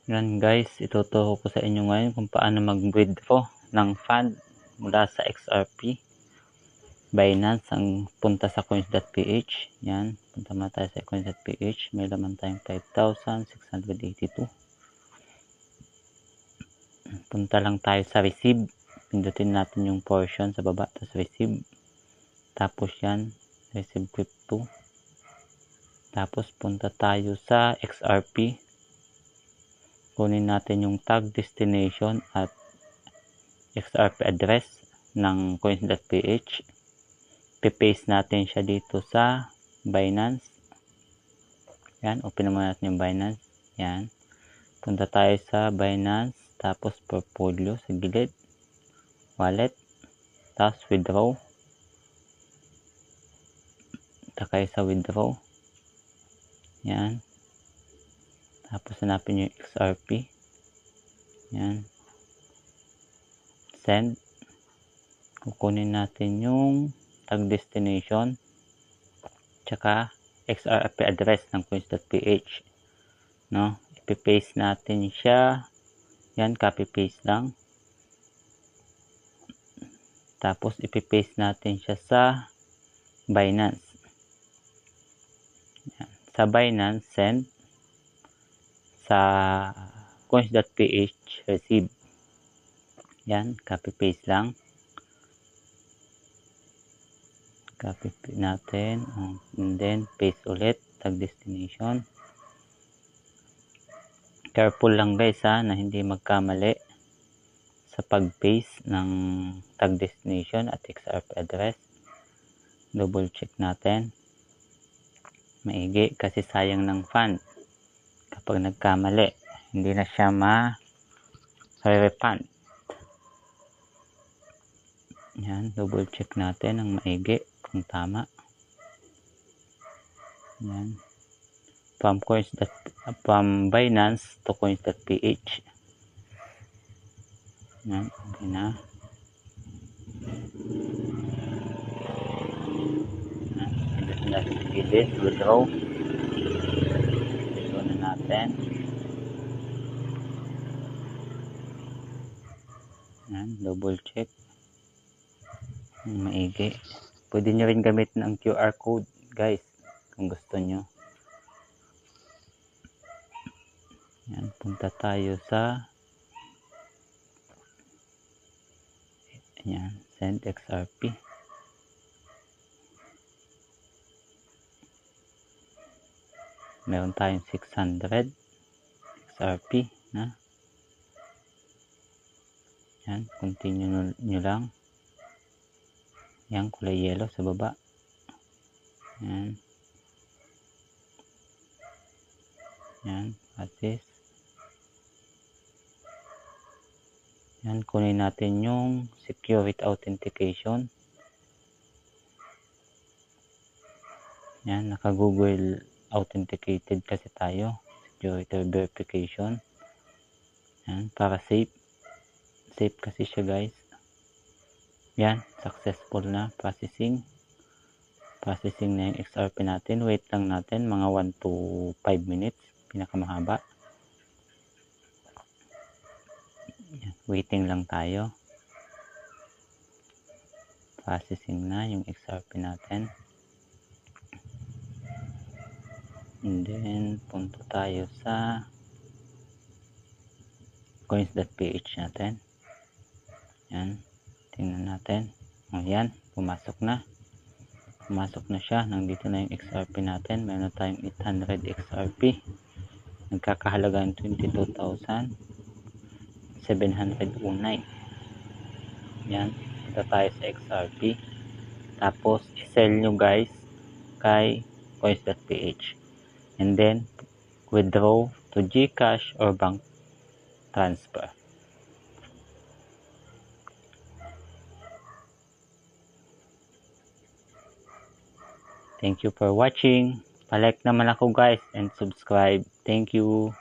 Yan guys, ituturo ko sa inyo ngayon kung paano mag-withdraw ng fund mula sa XRP Binance. Ang punta sa coins.ph. Yan, punta muna tayo sa coins.ph. May laman tayong 5,682. Punta lang tayo sa receive. Pindutin natin yung portion sa baba, tapos receive. Tapos yan, receive crypto. Tapos punta tayo sa XRP. Kunin natin yung tag destination at XRP address ng coins.ph. Pipaste natin siya dito sa Binance. Yan, open muna natin yung Binance. Yan. Punta tayo sa Binance, tapos portfolio sa gilid. Wallet. Tapos withdraw. Punta kayo sa withdraw. Yan. Tapos hanapin yung XRP. Yan. Send. Kukunin natin yung tag destination tsaka XRP address ng coins.ph, no? Ipipaste natin siya. Yan, copy paste lang. Tapos ipipaste natin siya sa Binance. Yan. Sa Binance, send. Sa coins.ph, receive. Yan, copy paste lang. Copy natin, and then paste ulit, tag destination. Careful lang guys na hindi magkamali sa pag-paste ng tag destination at XRP address. Double check natin maigi kasi sayang ng fund kapag nagkamali, hindi na siya ma-refund. Yan, double check natin ang maigi kung tama. Yan. From Binance to coins.ph. Yan, okay na. Yan, pindutin natin sa gilid, withdraw. Withdraw na natin. Yan, double check. Maigi. Pwede nyo rin gamitin ang QR code guys kung gusto nyo. Yan, punta tayo sa yan, send XRP. Meron tayong 600 XRP na. Yan, continue nyo lang. Yan, kulay yellow sa baba. Yan. Yan, at this. Yan, kunin natin yung security authentication. Yan, naka-Google authenticated kasi tayo. Security verification. Yan, para safe. Safe kasi siya guys. Yan, successful na processing. Processing na yung XRP natin. Wait lang natin mga 1 to 5 minutes. Pinakamahaba. Yan, waiting lang tayo. Processing na yung XRP natin. And then, punta tayo sa coins.ph natin. Yan. Tingnan natin. Ayan, pumasok na. Pumasok na siya. Nandito na yung XRP natin. Meron tayong 800 XRP. Nagkakahalaga ng 22,709. Yan. Punta tayo sa XRP. Tapos, i-sell nyo guys kay coins.ph. And then, withdraw to GCash or bank transfer. Thank you for watching. Pa-like naman ako guys and subscribe. Thank you.